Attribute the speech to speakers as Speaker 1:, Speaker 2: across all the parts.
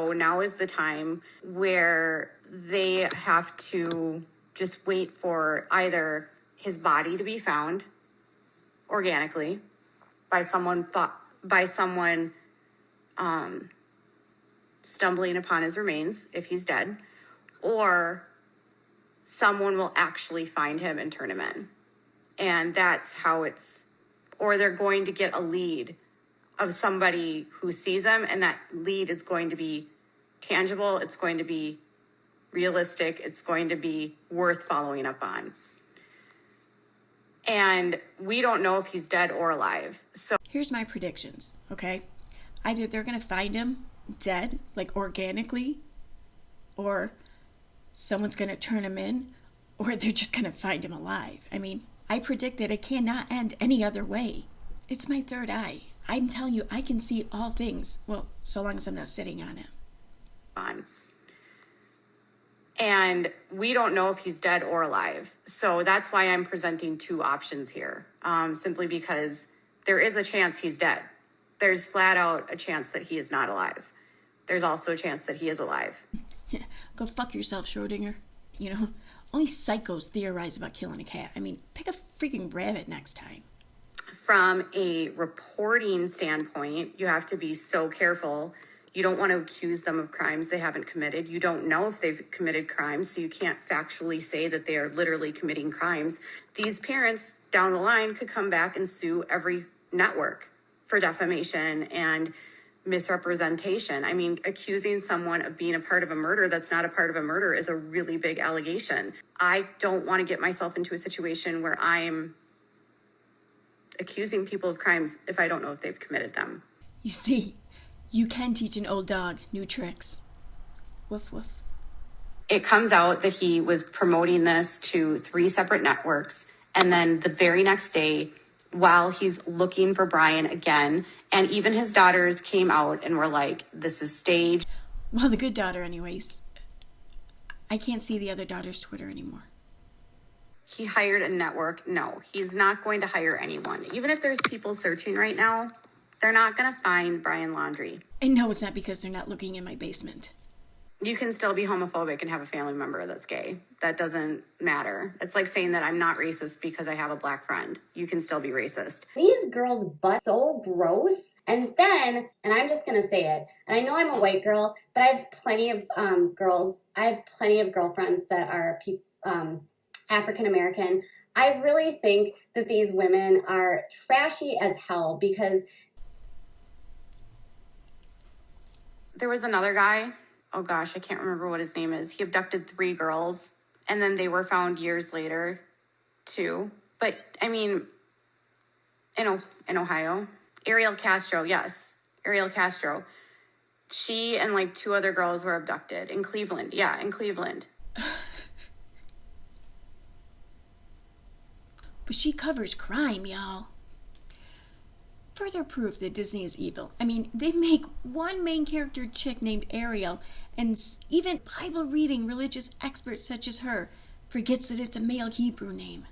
Speaker 1: So now is the time where they have to just wait for either his body to be found organically by someone stumbling upon his remains if he's dead, or someone will actually find him and turn him in. And that's how or they're going to get a lead of somebody who sees him, and that lead is going to be tangible, it's going to be realistic, it's going to be worth following up on. And we don't know if he's dead or alive. So
Speaker 2: here's my predictions, okay? Either they're going to find him dead, like organically, or someone's going to turn him in, or they're just going to find him alive. I mean, I predict that it cannot end any other way. It's my third eye. I'm telling you, I can see all things. Well, so long as I'm not sitting on it.
Speaker 1: And we don't know if he's dead or alive. So that's why I'm presenting two options here. Simply because there is a chance he's dead. There's flat out a chance that he is not alive. There's also a chance that he is alive.
Speaker 2: Yeah, go fuck yourself, Schrodinger. You know, only psychos theorize about killing a cat. I mean, pick a freaking rabbit next time.
Speaker 1: From a reporting standpoint, you have to be so careful. You don't want to accuse them of crimes they haven't committed. You don't know if they've committed crimes, so you can't factually say that they are literally committing crimes. These parents down the line could come back and sue every network for defamation and misrepresentation. I mean, accusing someone of being a part of a murder that's not a part of a murder is a really big allegation. I don't want to get myself into a situation where I'm accusing people of crimes if I don't know if they've committed them.
Speaker 2: You see, you can teach an old dog new tricks. Woof, woof.
Speaker 1: It comes out that he was promoting this to 3 separate networks. And then the very next day, while he's looking for Brian again, and even his daughters came out and were like, this is staged.
Speaker 2: Well, the good daughter anyways. I can't see the other daughter's Twitter anymore.
Speaker 1: He hired a network. No, he's not going to hire anyone. Even if there's people searching right now, they're not going to find Brian Laundrie.
Speaker 2: And no, it's not because they're not looking in my basement.
Speaker 1: You can still be homophobic and have a family member that's gay. That doesn't matter. It's like saying that I'm not racist because I have a black friend. You can still be racist.
Speaker 3: These girls' butts so gross. And then, and I'm just going to say it, and I know I'm a white girl, but I have plenty of I have plenty of girlfriends that are African American. I really think that these women are trashy as hell because
Speaker 1: there was another guy. Oh gosh, I can't remember what his name is. He abducted 3 girls and then they were found years later too. But I mean, in Ohio, Ariel Castro. She and like 2 other girls were abducted in Cleveland. Yeah, in Cleveland.
Speaker 2: But she covers crime, y'all. Further proof that Disney is evil. I mean, they make one main character chick named Ariel, and even Bible-reading religious experts such as her forgets that it's a male Hebrew name.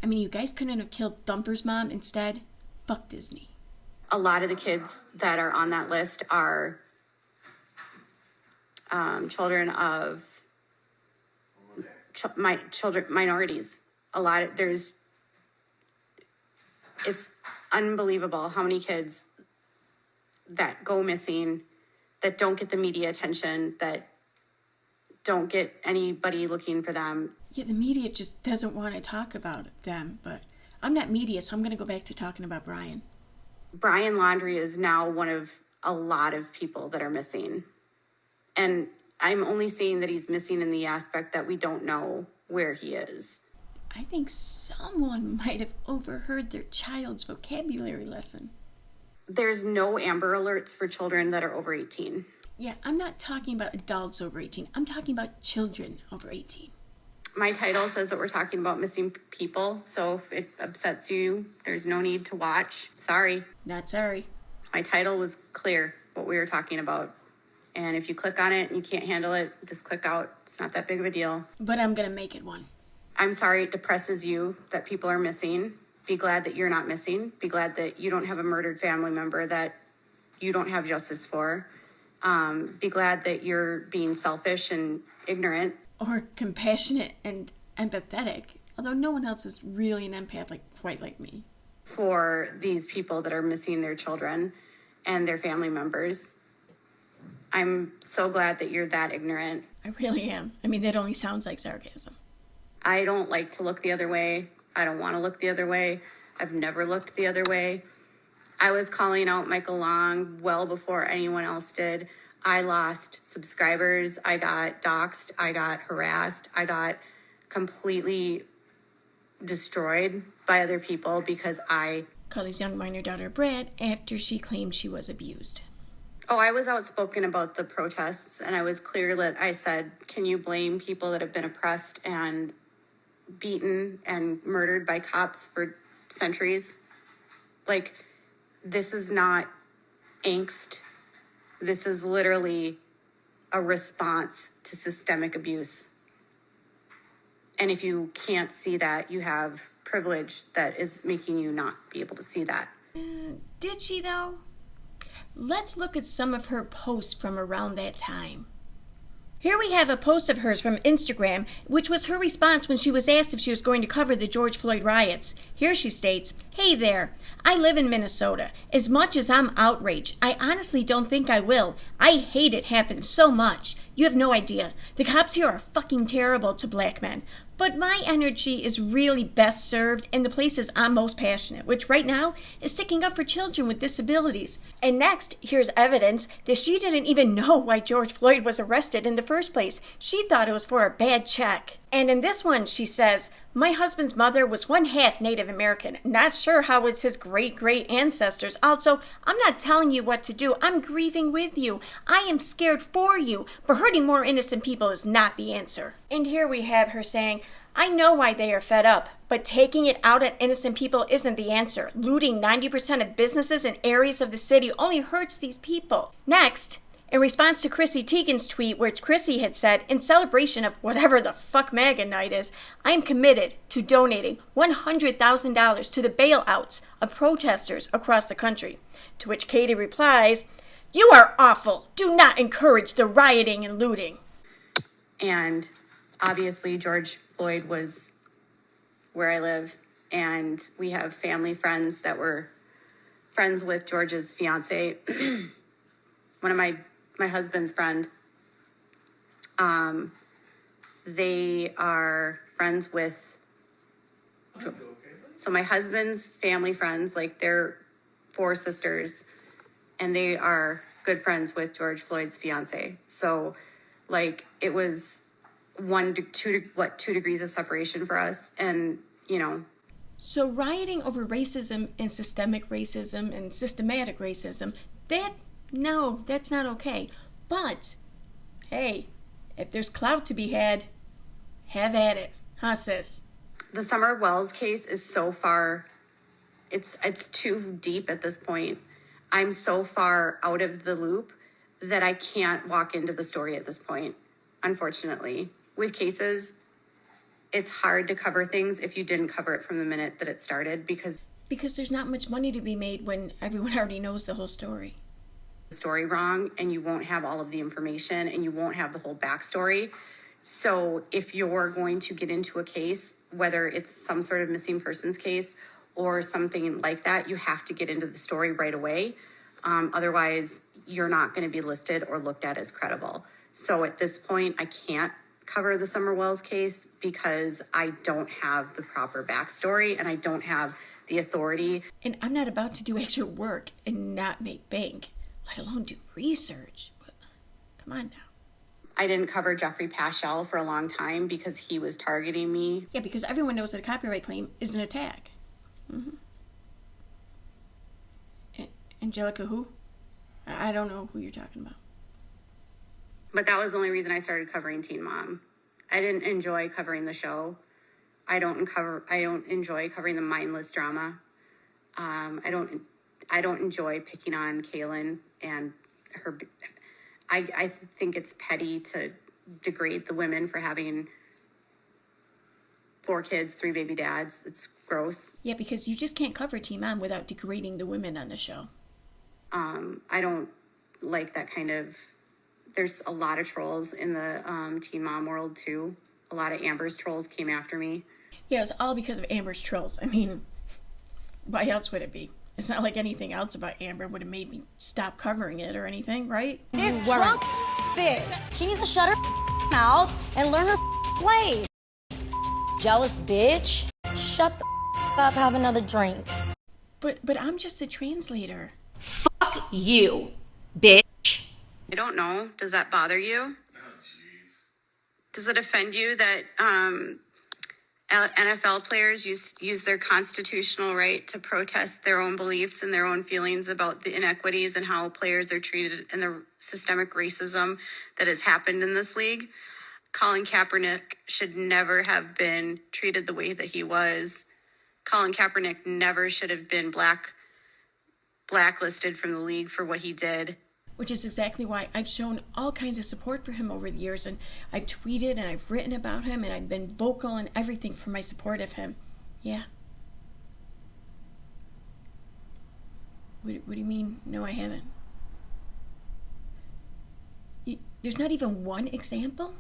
Speaker 2: I mean, you guys couldn't have killed Thumper's mom instead? Fuck Disney.
Speaker 1: A lot of the kids that are on that list are children of minorities. It's unbelievable how many kids that go missing, that don't get the media attention, that don't get anybody looking for them.
Speaker 2: Yeah, the media just doesn't want to talk about them, but I'm not media, so I'm going to go back to talking about Brian.
Speaker 1: Brian Laundrie is now one of a lot of people that are missing. And I'm only saying that he's missing in the aspect that we don't know where he is.
Speaker 2: I think someone might have overheard their child's vocabulary lesson.
Speaker 1: There's no Amber Alerts for children that are over 18.
Speaker 2: Yeah, I'm not talking about adults over 18. I'm talking about children over 18.
Speaker 1: My title says that we're talking about missing people, so if it upsets you, there's no need to watch. Sorry.
Speaker 2: Not sorry.
Speaker 1: My title was clear, what we were talking about. And if you click on it and you can't handle it, just click out. It's not that big of a deal.
Speaker 2: But I'm going to make it one.
Speaker 1: I'm sorry it depresses you that people are missing. Be glad that you're not missing. Be glad that you don't have a murdered family member that you don't have justice for. Be glad that you're being selfish and ignorant.
Speaker 2: Or compassionate and empathetic. Although no one else is really an empath quite like me.
Speaker 1: For these people that are missing their children and their family members. I'm so glad that you're that ignorant.
Speaker 2: I really am. I mean, that only sounds like sarcasm.
Speaker 1: I don't like to look the other way. I don't want to look the other way. I've never looked the other way. I was calling out Michael Long well before anyone else did. I lost subscribers. I got doxxed. I got harassed. I got completely destroyed by other people because I...
Speaker 2: Carly's young minor daughter, Brad, after she claimed she was abused.
Speaker 1: Oh, I was outspoken about the protests, and I was clear that I said, can you blame people that have been oppressed and beaten and murdered by cops for centuries? Like, this is not angst. This is literally a response to systemic abuse. And if you can't see that, you have privilege that is making you not be able to see that.
Speaker 2: Did she, though? Let's look at some of her posts from around that time. Here we have a post of hers from Instagram, which was her response when she was asked if she was going to cover the George Floyd riots. Here she states, "Hey there, I live in Minnesota. As much as I'm outraged, I honestly don't think I will. I hate it happened so much. You have no idea. The cops here are fucking terrible to black men. But my energy is really best served in the places I'm most passionate, which right now is sticking up for children with disabilities." And next, here's evidence that she didn't even know why George Floyd was arrested in the first place. She thought it was for a bad check. And in this one, she says, "My husband's mother was one half Native American. Not sure how it's his great-great ancestors. Also, I'm not telling you what to do. I'm grieving with you. I am scared for you. But hurting more innocent people is not the answer." And here we have her saying, "I know why they are fed up, but taking it out at innocent people isn't the answer. Looting 90% of businesses in areas of the city only hurts these people." Next, in response to Chrissy Teigen's tweet, where Chrissy had said, "In celebration of whatever the fuck MAGA night is, I am committed to donating $100,000 to the bailouts of protesters across the country." To which Katie replies, "You are awful. Do not encourage the rioting and looting."
Speaker 1: And obviously George Floyd was where I live, and we have family friends that were friends with George's fiance. One of my husband's friend, they are friends with, so my husband's family friends, like they're 4 sisters, and they are good friends with George Floyd's fiance. So like it was 2 degrees of separation for us. And, you know.
Speaker 2: So rioting over racism and systemic racism and systematic racism, that's not okay. But, hey, if there's clout to be had, have at it. Huh, sis?
Speaker 1: The Summer Wells case is so far, it's too deep at this point. I'm so far out of the loop that I can't walk into the story at this point, unfortunately. With cases, it's hard to cover things if you didn't cover it from the minute that it started, because
Speaker 2: there's not much money to be made when everyone already knows the whole story.
Speaker 1: The story wrong, and you won't have all of the information, and you won't have the whole backstory. So if you're going to get into a case, whether it's some sort of missing persons case or something like that, you have to get into the story right away. Otherwise, you're not going to be listed or looked at as credible. So at this point, I can't cover the Summer Wells case because I don't have the proper backstory and I don't have the authority.
Speaker 2: And I'm not about to do extra work and not make bank, let alone do research. Come on now.
Speaker 1: I didn't cover Jeffrey Paschal for a long time because he was targeting me.
Speaker 2: Yeah, because everyone knows that a copyright claim is an attack. Mm-hmm. Angelica who? I don't know who you're talking about.
Speaker 1: But that was the only reason I started covering Teen Mom. I didn't enjoy covering the show. I don't enjoy covering the mindless drama. I don't enjoy picking on Kaylin and her. I think it's petty to degrade the women for having 4 kids, 3 baby dads. It's gross.
Speaker 2: Yeah, because you just can't cover Teen Mom without degrading the women on the show.
Speaker 1: like that kind of, there's a lot of trolls in the teen mom world too. A lot of Amber's trolls came after me.
Speaker 2: Yeah, it was all because of Amber's trolls. I mean, why else would it be? It's not like anything else about Amber would have made me stop covering it or anything, right?
Speaker 4: This drunk bitch, she needs to shut her mouth and learn her place. Jealous bitch, shut the up, have another drink.
Speaker 2: But I'm just a translator.
Speaker 5: Fuck you, bitch.
Speaker 1: I don't know. Does that bother you?
Speaker 6: Oh, jeez.
Speaker 1: Does it offend you that NFL players use their constitutional right to protest their own beliefs and their own feelings about the inequities and how players are treated and the systemic racism that has happened in this league? Colin Kaepernick should never have been treated the way that he was. Colin Kaepernick never should have been blacklisted from the league for what he did.
Speaker 2: Which is exactly why I've shown all kinds of support for him over the years, and I've tweeted and I've written about him, and I've been vocal and everything for my support of him. Yeah. What do you mean, no, I haven't? There's not even one example?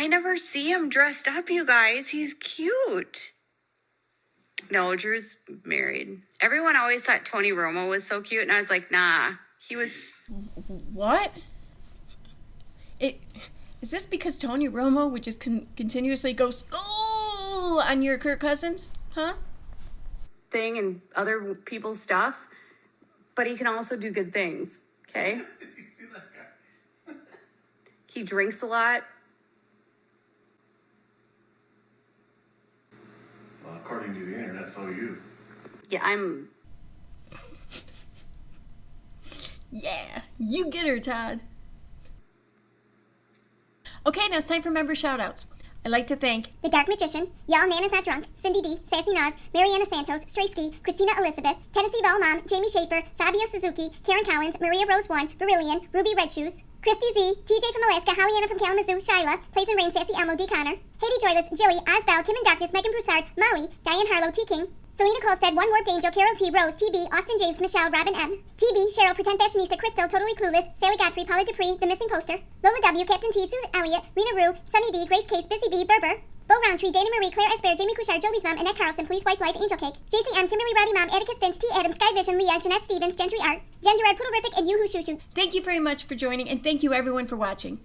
Speaker 1: I never see him dressed up, you guys. He's cute. No, Drew's married. Everyone always thought Tony Romo was so cute, and I was like, nah, he was...
Speaker 2: What? Is this because Tony Romo would just continuously go Skoal on your Kirk Cousins? Huh?
Speaker 1: Thing and other people's stuff, but he can also do good things, okay?
Speaker 6: You see that guy?
Speaker 1: He drinks a lot.
Speaker 6: Well, according to the internet, so you.
Speaker 1: Yeah, I'm...
Speaker 2: Yeah, you get her, Todd. Okay, now it's time for member shoutouts. I'd like to thank
Speaker 7: The Dark Magician, Y'all Nana's Not Drunk, Cindy D, Sassy Nas, Mariana Santos, Straysky, Christina Elizabeth, Tennessee Vol Mom, Jamie Schaefer, Fabio Suzuki, Karen Collins, Maria Rose 1, Verillion, Ruby Red Shoes, Christy Z, TJ from Alaska, Hollyanna from Kalamazoo, Shyla, Plays and Rain, Sassy Elmo, D. Connor, Haiti Joyless, Jilly, Osval, Kim in Darkness, Megan Broussard, Molly, Diane Harlow, T. King, Selena Colstead, One Warped Angel, Carol T. Rose, TB, Austin James, Michelle, Robin M, TB, Cheryl, Pretend Fashionista, Crystal, Totally Clueless, Sally Godfrey, Paula Dupree, The Missing Poster, Lola W, Captain T, Susan Elliott, Rena Rue, Sunny D, Grace Case, Busy B, Berber, Bo Roundtree, Dana Marie, Claire Esper, Jamie Couchard, Joby's Mom, Annette Carlson, Police Wife Life, Angel Cake, JCM, Kimberly Rowdy Mom, Atticus Finch, T. Adams, Sky Vision, Leah, Jeanette Stevens, Gentry Art, Jen Gerard, Poodlerific, and Yoo-Hoo Shoo Shoo.
Speaker 2: Thank you very much for joining, and thank you everyone for watching.